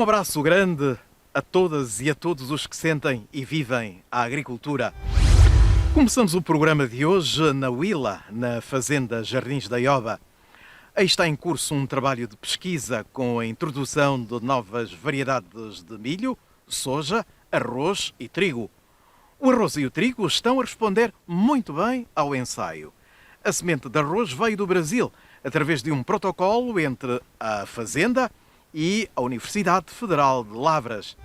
abraço grande a todas e a todos os que sentem e vivem a agricultura. Começamos o programa de hoje na Huila, na Fazenda Jardins da Ioba. Aí está em curso um trabalho de pesquisa com a introdução de novas variedades de milho, soja, arroz e trigo. O arroz e o trigo estão a responder muito bem ao ensaio. A semente de arroz veio do Brasil, através de um protocolo entre a Fazenda e a Universidade Federal de Lavras.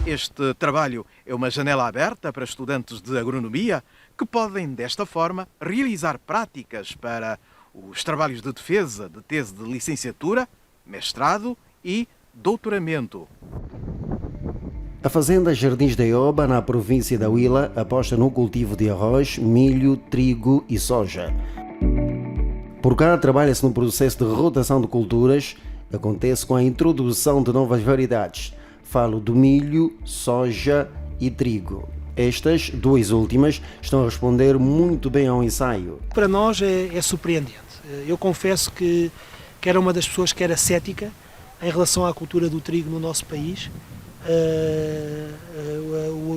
Este trabalho é uma janela aberta para estudantes de agronomia que podem, desta forma, realizar práticas para os trabalhos de defesa de tese de licenciatura, mestrado e doutoramento. A Fazenda Jardins da Ioba, na província da Huila, aposta no cultivo de arroz, milho, trigo e soja. Por cá, trabalha-se no processo de rotação de culturas, acontece com a introdução de novas variedades. Falo do milho, soja e trigo. Estas duas últimas estão a responder muito bem ao ensaio. Para nós é surpreendente. Eu confesso que era uma das pessoas que era cética em relação à cultura do trigo no nosso país.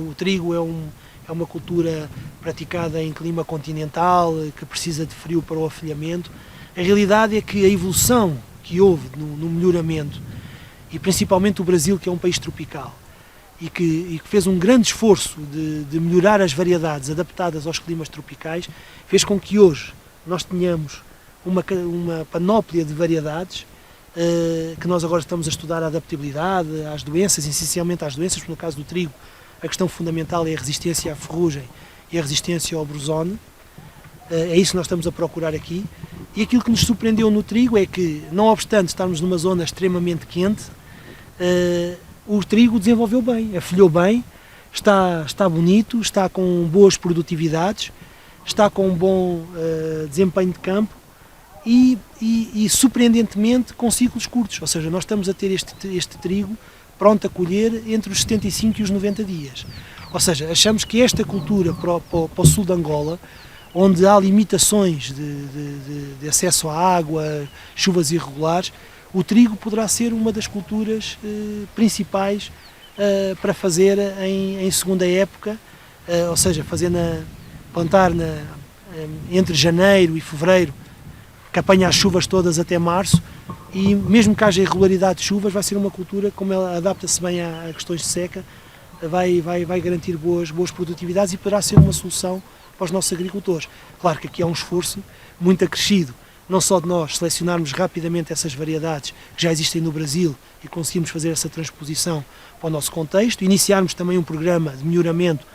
O trigo é uma cultura praticada em clima continental, que precisa de frio para o afilhamento. A realidade é que a evolução que houve no melhoramento, e principalmente o Brasil, que é um país tropical, e que fez um grande esforço de melhorar as variedades adaptadas aos climas tropicais, fez com que hoje nós tenhamos uma panóplia de variedades, que nós agora estamos a estudar a adaptabilidade às doenças, essencialmente às doenças, porque no caso do trigo a questão fundamental é a resistência à ferrugem e a resistência ao brusone. É isso que nós estamos a procurar aqui. E aquilo que nos surpreendeu no trigo é que, não obstante estarmos numa zona extremamente quente, o trigo desenvolveu bem, afilhou bem, está bonito, está com boas produtividades, está com um bom desempenho de campo e surpreendentemente com ciclos curtos, ou seja, nós estamos a ter este trigo pronto a colher entre os 75 e os 90 dias. Ou seja, achamos que esta cultura para o sul de Angola, onde há limitações de acesso à água, chuvas irregulares, o trigo poderá ser uma das culturas principais para fazer em segunda época, ou seja, plantar entre janeiro e fevereiro, que apanha as chuvas todas até março, e mesmo que haja irregularidade de chuvas, vai ser uma cultura, como ela adapta-se bem a questões de seca, vai garantir boas produtividades e poderá ser uma solução para os nossos agricultores. Claro que aqui há um esforço muito acrescido, não só de nós selecionarmos rapidamente essas variedades que já existem no Brasil e conseguirmos fazer essa transposição para o nosso contexto, iniciarmos também um programa de melhoramento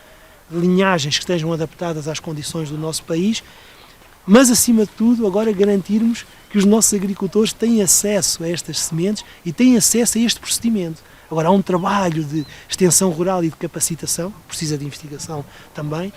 de linhagens que estejam adaptadas às condições do nosso país, mas acima de tudo agora garantirmos que os nossos agricultores têm acesso a estas sementes e têm acesso a este procedimento. Agora há um trabalho de extensão rural e de capacitação, precisa de investigação também,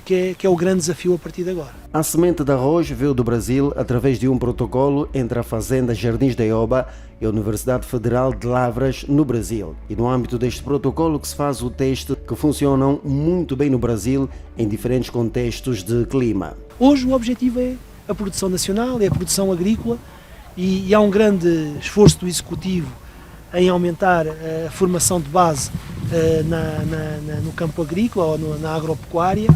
que é o grande desafio a partir de agora. A semente de arroz veio do Brasil através de um protocolo entre a Fazenda Jardins da Ioba e a Universidade Federal de Lavras, no Brasil. E no âmbito deste protocolo que se faz o teste que funcionam muito bem no Brasil em diferentes contextos de clima. Hoje o objetivo é a produção nacional, é a produção agrícola e há um grande esforço do Executivo em aumentar a formação de base no campo agrícola ou na agropecuária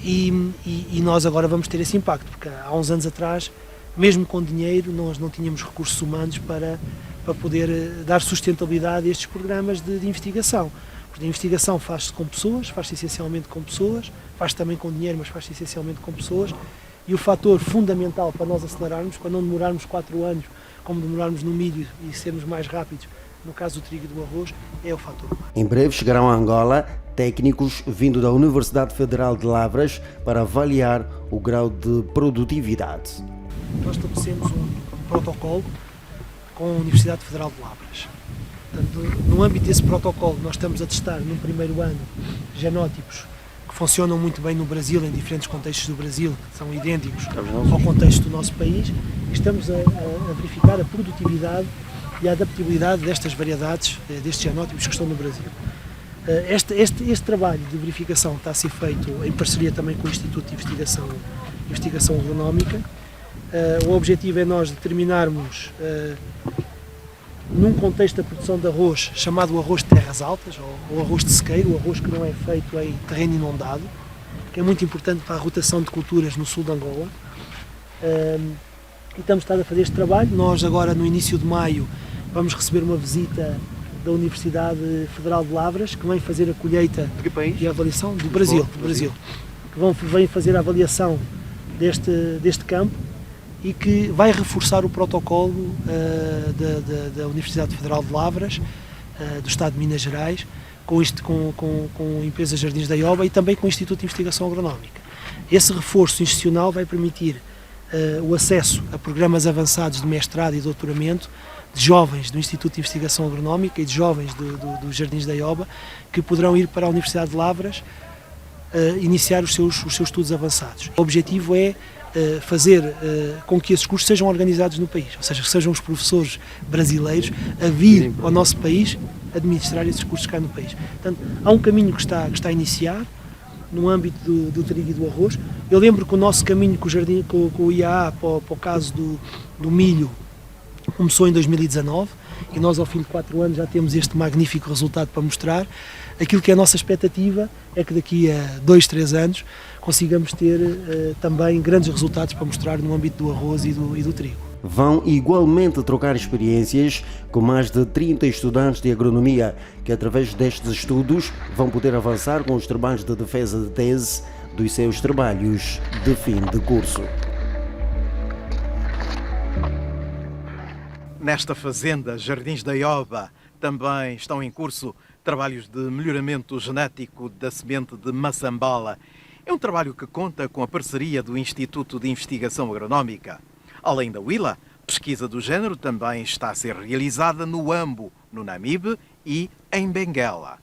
e nós agora vamos ter esse impacto, porque há uns anos atrás, mesmo com dinheiro, nós não tínhamos recursos humanos para poder dar sustentabilidade a estes programas de investigação. Porque a investigação faz-se com pessoas, faz-se essencialmente com pessoas, faz-se também com dinheiro, mas faz-se essencialmente com pessoas, e o fator fundamental para nós acelerarmos, para não demorarmos 4 anos, como demorarmos no milho e sermos mais rápidos, no caso do trigo e do arroz, é o fator humano. Em breve chegarão a Angola técnicos vindo da Universidade Federal de Lavras para avaliar o grau de produtividade. Nós estabelecemos um protocolo com a Universidade Federal de Lavras. Portanto, no âmbito desse protocolo, nós estamos a testar, num primeiro ano, genótipos que funcionam muito bem no Brasil, em diferentes contextos do Brasil, que são idênticos ao contexto do nosso país, e estamos a verificar a produtividade e a adaptabilidade destas variedades, destes genótipos que estão no Brasil. Este trabalho de verificação está a ser feito em parceria também com o Instituto de Investigação Agronómica. O objetivo é nós determinarmos num contexto da produção de arroz chamado arroz de terras altas, ou arroz de sequeiro, o arroz que não é feito em terreno inundado, que é muito importante para a rotação de culturas no sul de Angola. E estamos a fazer este trabalho. Nós agora, no início de maio, vamos receber uma visita da Universidade Federal de Lavras, que vem fazer a colheita e a avaliação do Brasil, que vem fazer a avaliação deste campo e que vai reforçar o protocolo da Universidade Federal de Lavras, do Estado de Minas Gerais, com a empresa Jardins da Ioba e também com o Instituto de Investigação Agronómica. Esse reforço institucional vai permitir o acesso a programas avançados de mestrado e doutoramento de jovens do Instituto de Investigação Agronómica e de jovens do Jardins da Ioba, que poderão ir para a Universidade de Lavras iniciar os seus estudos avançados. O objetivo é fazer com que esses cursos sejam organizados no país, ou seja, que sejam os professores brasileiros a vir ao nosso país administrar esses cursos cá no país. Portanto, há um caminho que está a iniciar no âmbito do trigo e do arroz. Eu lembro que o nosso caminho com o IAA para o caso do milho começou em 2019 e nós, ao fim de 4 anos, já temos este magnífico resultado para mostrar. Aquilo que é a nossa expectativa é que daqui a 2, 3 anos consigamos ter também grandes resultados para mostrar no âmbito do arroz e do trigo. Vão igualmente trocar experiências com mais de 30 estudantes de agronomia que, através destes estudos, vão poder avançar com os trabalhos de defesa de tese dos seus trabalhos de fim de curso. Nesta fazenda, Jardins da Ioba, também estão em curso trabalhos de melhoramento genético da semente de maçambala. É um trabalho que conta com a parceria do Instituto de Investigação Agronómica. Além da Huila, pesquisa do género também está a ser realizada no Ambo, no Namibe e em Benguela.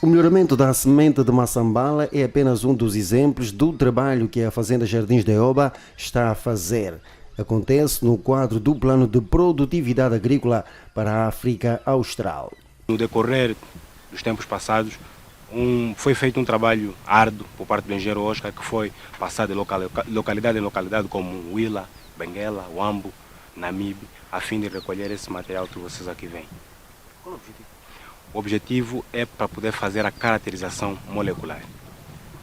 O melhoramento da semente de maçambala é apenas um dos exemplos do trabalho que a Fazenda Jardins da Ioba está a fazer. Acontece no quadro do Plano de Produtividade Agrícola para a África Austral. No decorrer dos tempos passados, foi feito um trabalho árduo por parte do engenheiro Oscar, que foi passado de localidade em localidade como Huila, Benguela, Huambo, Namibe, a fim de recolher esse material que vocês aqui veem. Qual é o objetivo? O objetivo é para poder fazer a caracterização molecular.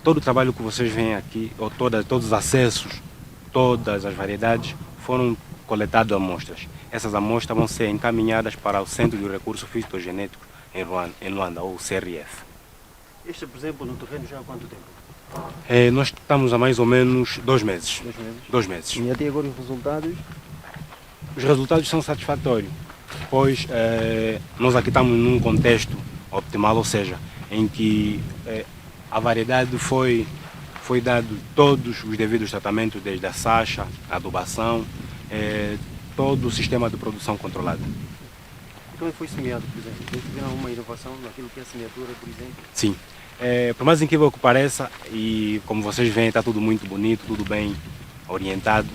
Todo o trabalho que vocês veem aqui, ou todos os acessos, todas as variedades, foram coletadas amostras. Essas amostras vão ser encaminhadas para o Centro de Recursos Fitogenéticos em Luanda, ou CRF. Este, por exemplo, no terreno já há quanto tempo? Nós estamos há mais ou menos 2 meses. 2 meses? 2 meses. E até agora os resultados? Os resultados são satisfatórios, pois nós aqui estamos num contexto optimal, ou seja, em que a variedade foi dado todos os devidos tratamentos, desde a sacha, a adubação, todo o sistema de produção controlado. Então foi semeado, por exemplo? Tiveram uma inovação naquilo que é a semeadura, por exemplo? Sim. Por mais incrível que pareça, e como vocês veem, está tudo muito bonito, tudo bem orientado.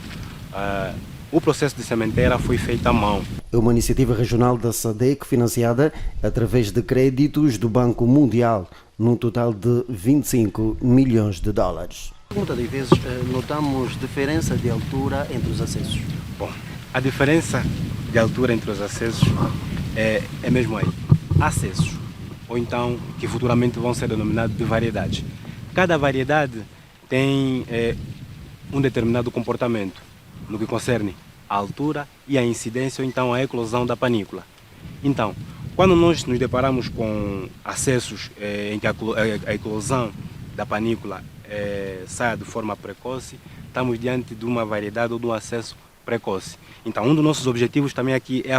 O processo de sementeira foi feito à mão. É uma iniciativa regional da SADC financiada através de créditos do Banco Mundial, num total de 25 milhões de dólares. Muitas das vezes notamos diferença de altura entre os acessos. Bom, a diferença de altura entre os acessos é mesmo aí, acessos, ou então que futuramente vão ser denominados de variedades. Cada variedade tem um determinado comportamento no que concerne a altura e a incidência, ou então a eclosão da panícula. Então, quando nós nos deparamos com acessos em que a eclosão da panícula saia de forma precoce, estamos diante de uma variedade ou de um acesso precoce. Então, um dos nossos objetivos também aqui é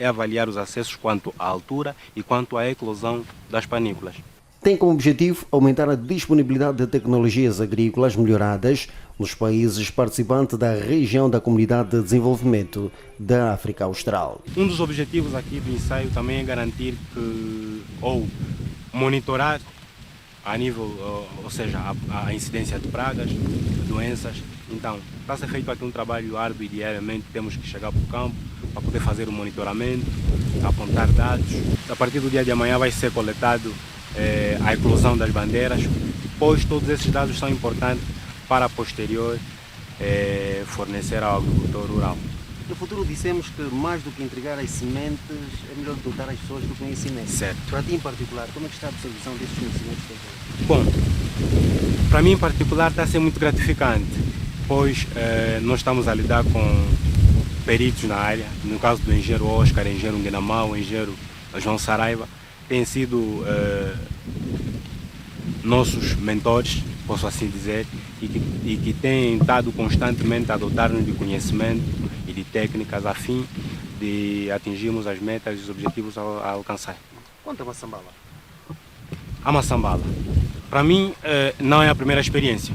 avaliar os acessos quanto à altura e quanto à eclosão das panículas. Tem como objetivo aumentar a disponibilidade de tecnologias agrícolas melhoradas nos países participantes da região da Comunidade de Desenvolvimento da África Austral. Um dos objetivos aqui do ensaio também é garantir ou monitorar a nível, ou seja, a incidência de pragas, de doenças. Então, está a ser feito aqui um trabalho árduo e diariamente temos que chegar para o campo para poder fazer o monitoramento, apontar dados. A partir do dia de amanhã vai ser coletado a eclosão das bandeiras, pois todos esses dados são importantes para a posterior fornecer ao agricultor rural. No futuro dissemos que mais do que entregar as sementes, é melhor dotar as pessoas do conhecimento. Certo. Para ti em particular, como é que está a absorção desses conhecimentos que tens? Bom, para mim em particular está a ser muito gratificante, pois nós estamos a lidar com peritos na área, no caso do engenheiro Oscar, engenheiro Nguinamau, engenheiro João Saraiva, têm sido nossos mentores, posso assim dizer, e que têm estado constantemente a dotar-nos de conhecimento e de técnicas a fim de atingirmos as metas e os objetivos a alcançar. Conta uma sambala. A maçambala, para mim, não é a primeira experiência,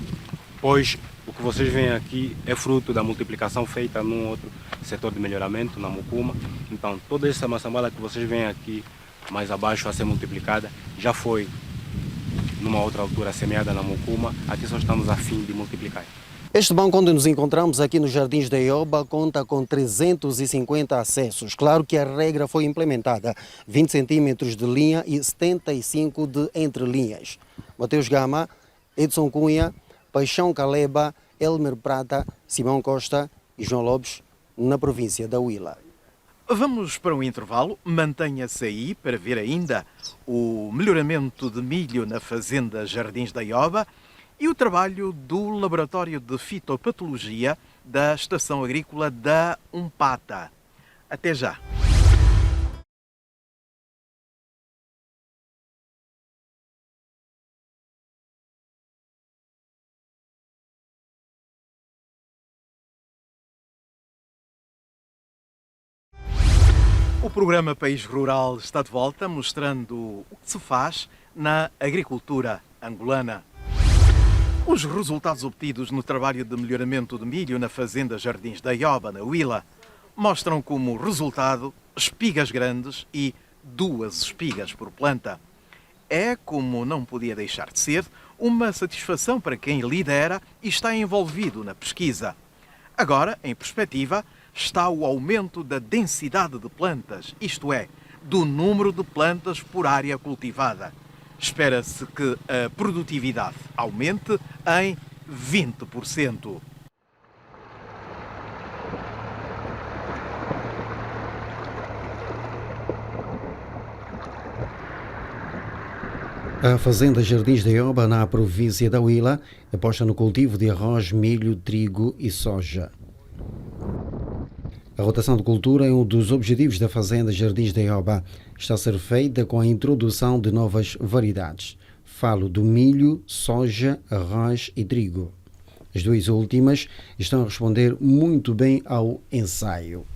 pois o que vocês veem aqui é fruto da multiplicação feita num outro setor de melhoramento, na Mucuma. Então, toda essa maçambala que vocês veem aqui mais abaixo a ser multiplicada já foi numa outra altura semeada na Mucuma. Aqui só estamos a fim de multiplicar. Este banco onde nos encontramos aqui nos Jardins da Ioba conta com 350 acessos. Claro que a regra foi implementada, 20 centímetros de linha e 75 de entrelinhas. Mateus Gama, Edson Cunha, Paixão Caleba, Elmer Prata, Simão Costa e João Lopes, na província da Huila. Vamos para um intervalo. Mantenha-se aí para ver ainda o melhoramento de milho na fazenda Jardins da Ioba e o trabalho do Laboratório de Fitopatologia da Estação Agrícola da Umpata. Até já. O programa País Rural está de volta, mostrando o que se faz na agricultura angolana. Os resultados obtidos no trabalho de melhoramento de milho na fazenda Jardins da Ioba, na Huila, mostram como resultado espigas grandes e 2 espigas por planta. É, como não podia deixar de ser, uma satisfação para quem lidera e está envolvido na pesquisa. Agora, em perspectiva, está o aumento da densidade de plantas, isto é, do número de plantas por área cultivada. Espera-se que a produtividade aumente em 20%. A Fazenda Jardins da Ioba, na província da Huila, aposta no cultivo de arroz, milho, trigo e soja. A rotação de cultura é um dos objetivos da Fazenda Jardins da Ioba. Está a ser feita com a introdução de novas variedades. Falo do milho, soja, arroz e trigo. As 2 últimas estão a responder muito bem ao ensaio.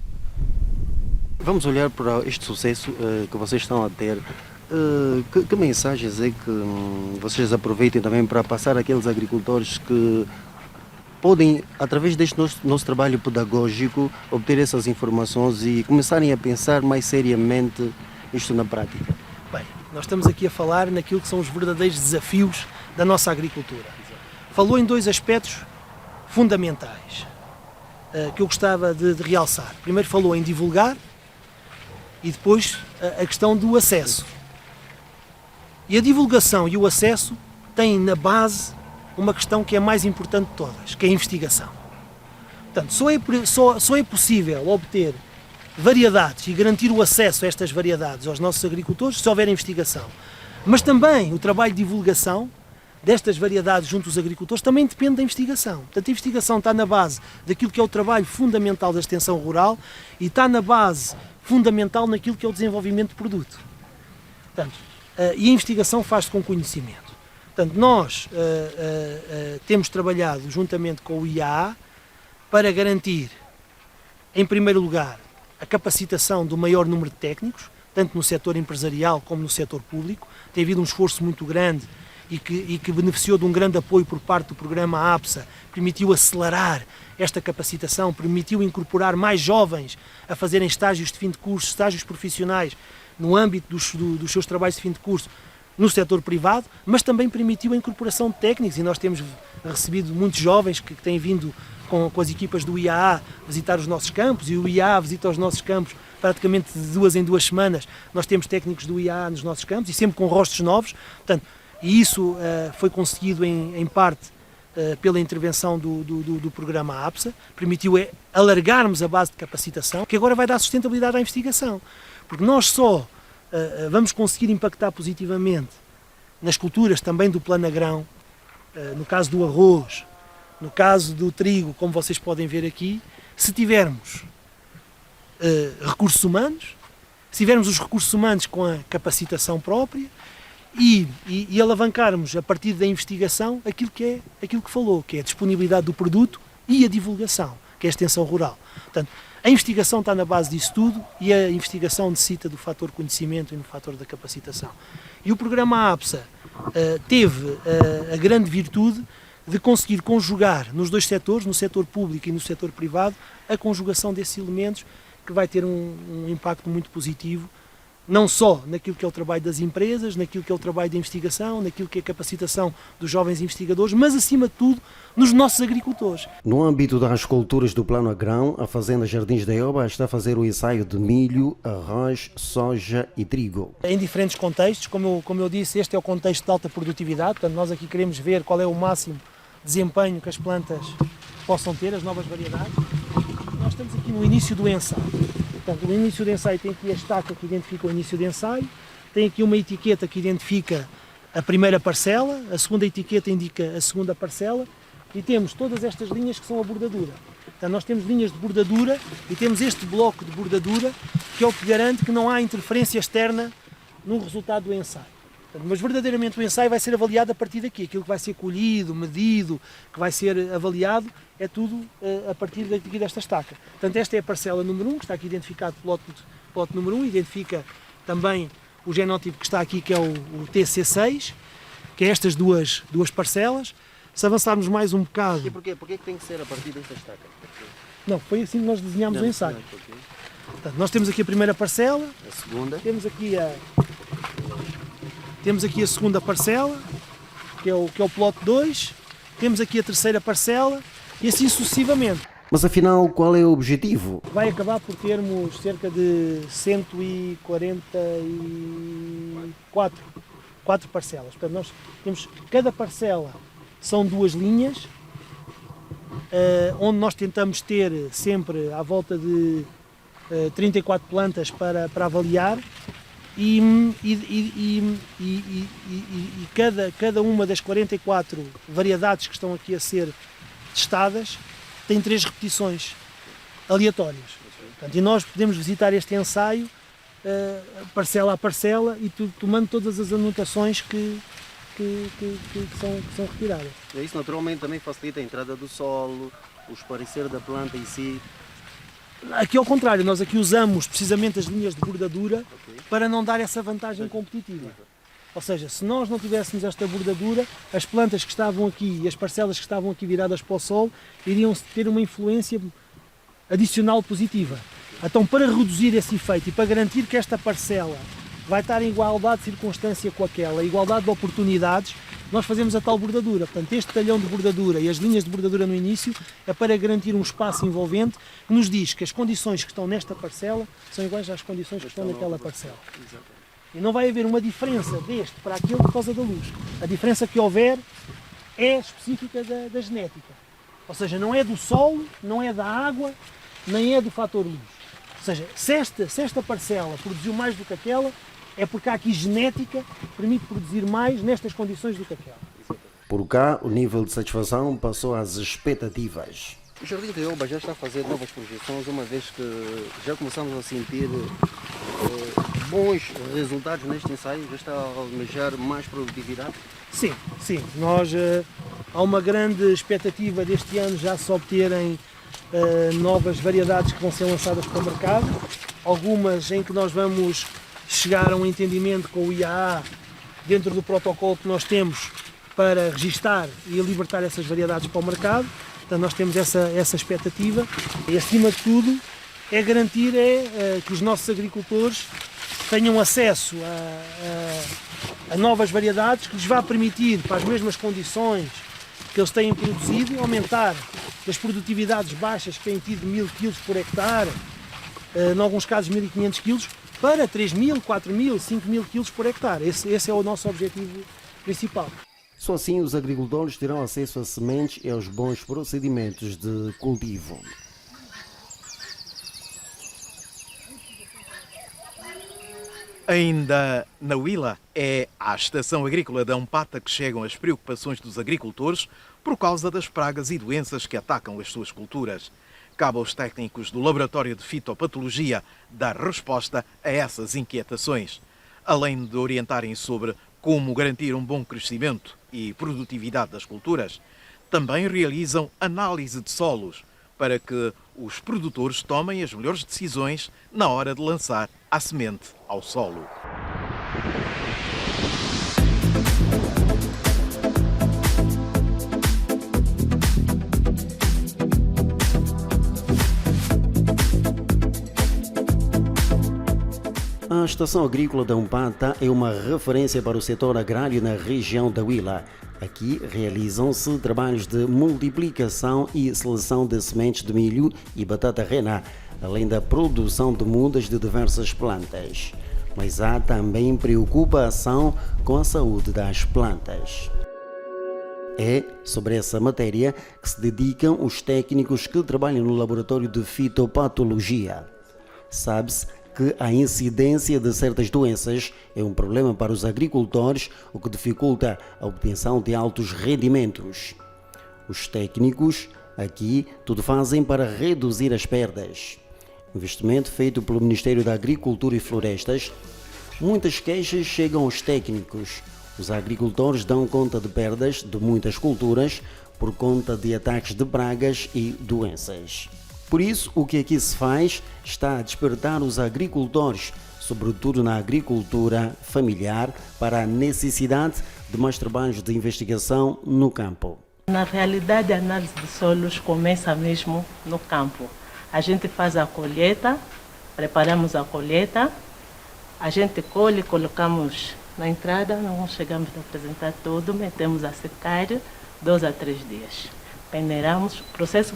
Vamos olhar para este sucesso que vocês estão a ter. Que mensagens é que vocês aproveitem também para passar àqueles agricultores que podem, através deste nosso trabalho pedagógico, obter essas informações e começarem a pensar mais seriamente isto na prática? Bem, nós estamos aqui a falar naquilo que são os verdadeiros desafios da nossa agricultura. Falou em 2 aspectos fundamentais que eu gostava de realçar. Primeiro falou em divulgar e depois a questão do acesso. E a divulgação e o acesso têm na base uma questão que é a mais importante de todas, que é a investigação. Portanto, só é possível obter variedades e garantir o acesso a estas variedades aos nossos agricultores se houver investigação. Mas também o trabalho de divulgação destas variedades junto aos agricultores também depende da investigação. Portanto, a investigação está na base daquilo que é o trabalho fundamental da extensão rural e está na base fundamental naquilo que é o desenvolvimento de produto. Portanto, e a investigação faz-se com conhecimento. Portanto, nós temos trabalhado juntamente com o IAA para garantir, em primeiro lugar, a capacitação do maior número de técnicos, tanto no setor empresarial como no setor público. Tem havido um esforço muito grande e que beneficiou de um grande apoio por parte do programa APSA, permitiu acelerar esta capacitação, permitiu incorporar mais jovens a fazerem estágios de fim de curso, estágios profissionais no âmbito dos seus trabalhos de fim de curso, no setor privado, mas também permitiu a incorporação de técnicos e nós temos recebido muitos jovens que têm vindo com as equipas do IAA visitar os nossos campos e o IAA visita os nossos campos praticamente de 2 em 2 semanas. Nós temos técnicos do IAA nos nossos campos e sempre com rostos novos, portanto, e isso foi conseguido em parte pela intervenção do programa APSA, permitiu alargarmos a base de capacitação, que agora vai dar sustentabilidade à investigação. Porque nós só vamos conseguir impactar positivamente nas culturas também do plano agrão, no caso do arroz, no caso do trigo, como vocês podem ver aqui, se tivermos recursos humanos, se tivermos os recursos humanos com a capacitação própria e alavancarmos a partir da investigação aquilo que falou, que é a disponibilidade do produto e a divulgação, que é a extensão rural. Portanto, a investigação está na base disso tudo e a investigação necessita do fator conhecimento e do fator da capacitação. E o programa APSA teve a grande virtude de conseguir conjugar nos dois setores, no setor público e no setor privado, a conjugação desses elementos que vai ter um impacto muito positivo, não só naquilo que é o trabalho das empresas, naquilo que é o trabalho de investigação, naquilo que é a capacitação dos jovens investigadores, mas acima de tudo nos nossos agricultores. No âmbito das culturas do plano agrão, a Fazenda Jardins da Ioba está a fazer o ensaio de milho, arroz, soja e trigo. Em diferentes contextos, como eu disse, este é o contexto de alta produtividade, portanto nós aqui queremos ver qual é o máximo desempenho que as plantas possam ter, as novas variedades. Nós estamos aqui no início do ensaio. Portanto, no início do ensaio tem aqui a estaca que identifica o início do ensaio, tem aqui uma etiqueta que identifica a primeira parcela, a segunda etiqueta indica a segunda parcela e temos todas estas linhas que são a bordadura. Portanto, nós temos linhas de bordadura e temos este bloco de bordadura que é o que garante que não há interferência externa no resultado do ensaio. Portanto, mas verdadeiramente o ensaio vai ser avaliado a partir daqui. Aquilo que vai ser colhido, medido, que vai ser avaliado, é tudo a partir daqui desta estaca. Portanto, esta é a parcela número 1, que está aqui identificado pelo lote número 1, identifica também o genótipo que está aqui, que é o TC6, que é estas duas parcelas. Se avançarmos mais um bocado... E porquê? Porquê que tem que ser a partir desta estaca? Não, foi assim que nós desenhámos o ensaio. Portanto, nós temos aqui a primeira parcela, a segunda, temos aqui a segunda parcela, que é o plot 2, temos aqui a terceira parcela e assim sucessivamente. Mas afinal, qual é o objetivo? Vai acabar por termos cerca de 144 parcelas. Portanto, nós temos, cada parcela são 2 linhas, onde nós tentamos ter sempre à volta de 34 plantas para avaliar. E cada uma das 44 variedades que estão aqui a ser testadas tem 3 repetições aleatórias. Portanto, e nós podemos visitar este ensaio parcela a parcela e tomando todas as anotações que são retiradas. E isso naturalmente também facilita a entrada do solo, o esparecer da planta em si. Aqui ao contrário, nós aqui usamos precisamente as linhas de bordadura para não dar essa vantagem competitiva. Ou seja, se nós não tivéssemos esta bordadura, as plantas que estavam aqui e as parcelas que estavam aqui viradas para o solo iriam ter uma influência adicional positiva. Então, para reduzir esse efeito e para garantir que esta parcela vai estar em igualdade de circunstância com aquela, igualdade de oportunidades, nós fazemos a tal bordadura. Portanto, este talhão de bordadura e as linhas de bordadura no início é para garantir um espaço envolvente que nos diz que as condições que estão nesta parcela são iguais às condições que estão naquela parcela. E não vai haver uma diferença deste para aquele por causa da luz. A diferença que houver é específica da genética. Ou seja, não é do solo, não é da água, nem é do fator luz. Ou seja, se esta parcela produziu mais do que aquela, é porque há aqui genética que permite produzir mais nestas condições do que aquela. Por cá, o nível de satisfação passou às expectativas. O Jardim da Ioba já está a fazer novas projeções, uma vez que já começamos a sentir bons resultados neste ensaio, já está a almejar mais produtividade? Sim. Nós, há uma grande expectativa deste ano já se obterem novas variedades que vão ser lançadas para o mercado, algumas em que nós vamos chegar a um entendimento com o IAA dentro do protocolo que nós temos para registar e libertar essas variedades para o mercado. Portanto, nós temos essa expectativa e, acima de tudo, é garantir que os nossos agricultores tenham acesso a novas variedades que lhes vá permitir, para as mesmas condições que eles têm produzido, aumentar das produtividades baixas que têm tido 1000 kg por hectare, em alguns casos 1500 kg, para 3000, 4000, 5000 kg por hectare. Esse é o nosso objetivo principal. Só assim os agricultores terão acesso a sementes e aos bons procedimentos de cultivo. Ainda na Huila, é à estação agrícola de Ampata que chegam as preocupações dos agricultores por causa das pragas e doenças que atacam as suas culturas. Cabe aos técnicos do Laboratório de Fitopatologia dar resposta a essas inquietações, além de orientarem sobre como garantir um bom crescimento e produtividade das culturas. Também realizam análise de solos para que os produtores tomem as melhores decisões na hora de lançar a semente ao solo. A Estação Agrícola de Ampata é uma referência para o setor agrário na região da Huila. Aqui realizam-se trabalhos de multiplicação e seleção de sementes de milho e batata rena, além da produção de mudas de diversas plantas. Mas há também preocupação com a saúde das plantas. É sobre essa matéria que se dedicam os técnicos que trabalham no Laboratório de Fitopatologia. Sabe-se que a incidência de certas doenças é um problema para os agricultores, o que dificulta a obtenção de altos rendimentos. Os técnicos aqui tudo fazem para reduzir as perdas. Investimento feito pelo Ministério da Agricultura e Florestas. Muitas queixas chegam aos técnicos. Os agricultores dão conta de perdas de muitas culturas por conta de ataques de pragas e doenças. Por isso, o que aqui se faz está a despertar os agricultores, sobretudo na agricultura familiar, para a necessidade de mais trabalhos de investigação no campo. Na realidade, a análise de solos começa mesmo no campo. A gente faz a colheita, preparamos a colheita, a gente colhe, colocamos na entrada, não chegamos a apresentar tudo, metemos a secar 2 a 3 dias. Peneiramos, o processo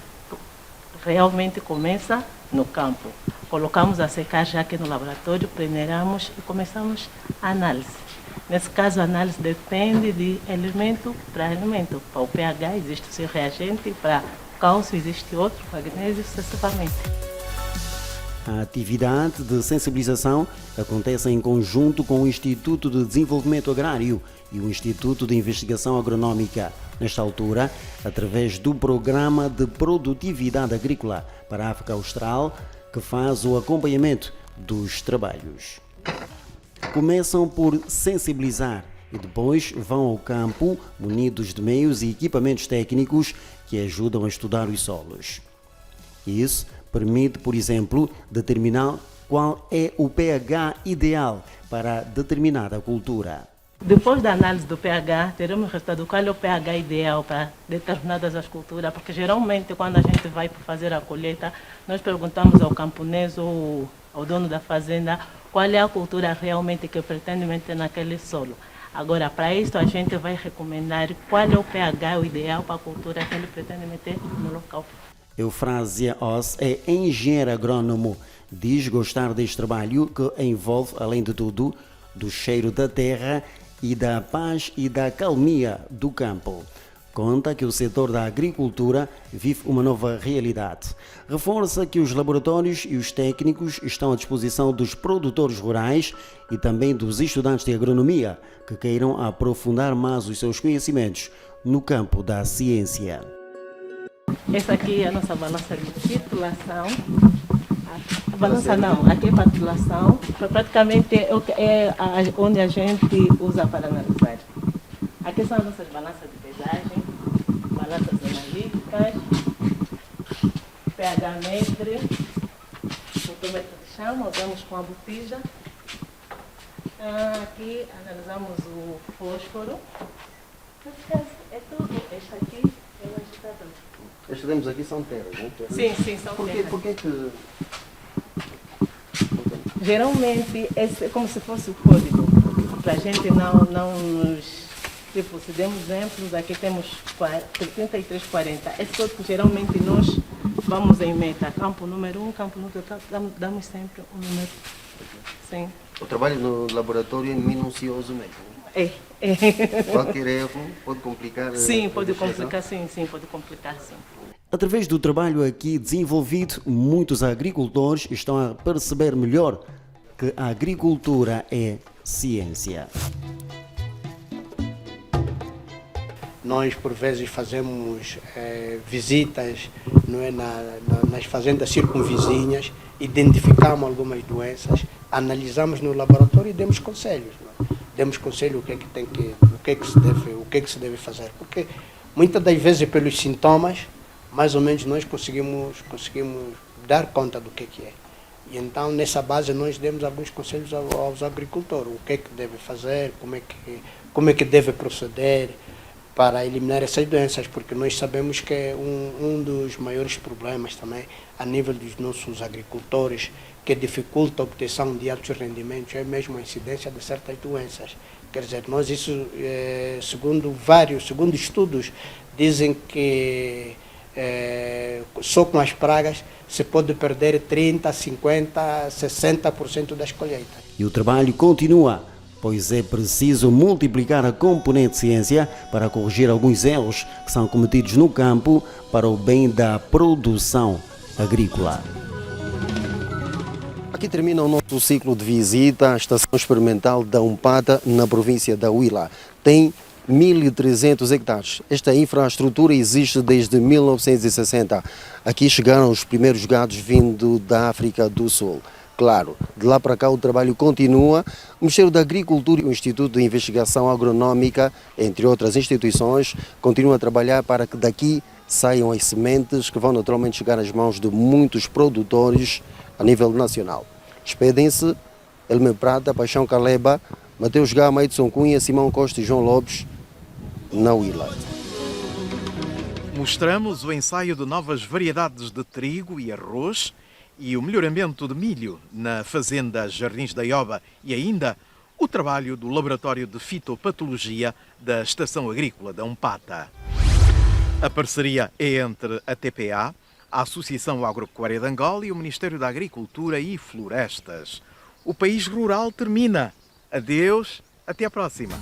realmente começa no campo. Colocamos a secar já aqui no laboratório, peneiramos e começamos a análise. Nesse caso, a análise depende de elemento para elemento. Para o pH existe o seu reagente, para o cálcio existe outro, para o magnésio sucessivamente. A atividade de sensibilização acontece em conjunto com o Instituto de Desenvolvimento Agrário e o Instituto de Investigação Agronómica, nesta altura, através do Programa de Produtividade Agrícola para a África Austral, que faz o acompanhamento dos trabalhos. Começam por sensibilizar e depois vão ao campo munidos de meios e equipamentos técnicos que ajudam a estudar os solos. Isso permite, por exemplo, determinar qual é o pH ideal para determinada cultura. Depois da análise do pH, teremos o resultado qual é o pH ideal para determinadas as culturas, porque geralmente quando a gente vai fazer a colheita, nós perguntamos ao camponês ou ao dono da fazenda qual é a cultura realmente que pretende meter naquele solo. Agora, para isso, a gente vai recomendar qual é o pH ideal para a cultura que ele pretende meter no local. Eufrásia Oss é engenheira agrônomo. Diz gostar deste trabalho que envolve, além de tudo, do cheiro da terra e da paz e da calmia do campo. Conta que o setor da agricultura vive uma nova realidade. Reforça que os laboratórios e os técnicos estão à disposição dos produtores rurais e também dos estudantes de agronomia que queiram aprofundar mais os seus conhecimentos no campo da ciência. Essa aqui é a nossa balança de titulação. A balança não, aqui é para titulação. Praticamente é onde a gente usa para analisar. Aqui são as nossas balanças de pesagem, balanças analíticas, pH metre, fotômetro de chama, usamos com a botija. Aqui analisamos o fósforo. É tudo. Este aqui é o agitador. Estes que temos aqui são terras, não é? Sim, são terras. Por que que... Geralmente, esse é como se fosse o código, para a gente não nos... Tipo, se demos exemplos, aqui temos 3340. Esse código, geralmente, nós vamos em meta. Campo número 1, campo número 2, damos sempre um número. Sim. O trabalho no laboratório é minucioso mesmo. É. Qualquer erro pode complicar. Sim, a pode investigação? complicar, sim, pode complicar, sim. Através do trabalho aqui desenvolvido, muitos agricultores estão a perceber melhor que a agricultura é ciência. Nós, por vezes, fazemos visitas, não é, nas fazendas circunvizinhas, identificamos algumas doenças, analisamos no laboratório e demos conselhos. Não é? Demos conselho o que se deve fazer. Porque muitas das vezes, pelos sintomas, mais ou menos nós conseguimos dar conta do que é. E então, nessa base, nós demos alguns conselhos aos agricultores, o que deve fazer, como é que deve proceder para eliminar essas doenças, porque nós sabemos que é um dos maiores problemas também a nível dos nossos agricultores, que dificulta a obtenção de altos rendimentos, é mesmo a incidência de certas doenças. Quer dizer, nós isso, segundo estudos, dizem que só com as pragas se pode perder 30%, 50%, 60% das colheitas. E o trabalho continua, pois é preciso multiplicar a componente ciência para corrigir alguns erros que são cometidos no campo para o bem da produção agrícola. Aqui termina o nosso ciclo de visita à Estação Experimental da Umpata, na província da Huila. Tem 1.300 hectares. Esta infraestrutura existe desde 1960. Aqui chegaram os primeiros gados vindo da África do Sul. Claro, de lá para cá o trabalho continua. O Ministério da Agricultura e o Instituto de Investigação Agronómica, entre outras instituições, continuam a trabalhar para que daqui saiam as sementes que vão naturalmente chegar às mãos de muitos produtores a nível nacional. Despedem-se Elmer Prata, Paixão Caleba, Mateus Gama, Edson Cunha, Simão Costa e João Lopes, na Huila. Mostramos o ensaio de novas variedades de trigo e arroz e o melhoramento de milho na fazenda Jardins da Ioba e ainda o trabalho do Laboratório de Fitopatologia da Estação Agrícola da Umpata. A parceria é entre a TPA, a Associação Agropecuária de Angola e o Ministério da Agricultura e Florestas. O país rural termina. Adeus, até à próxima.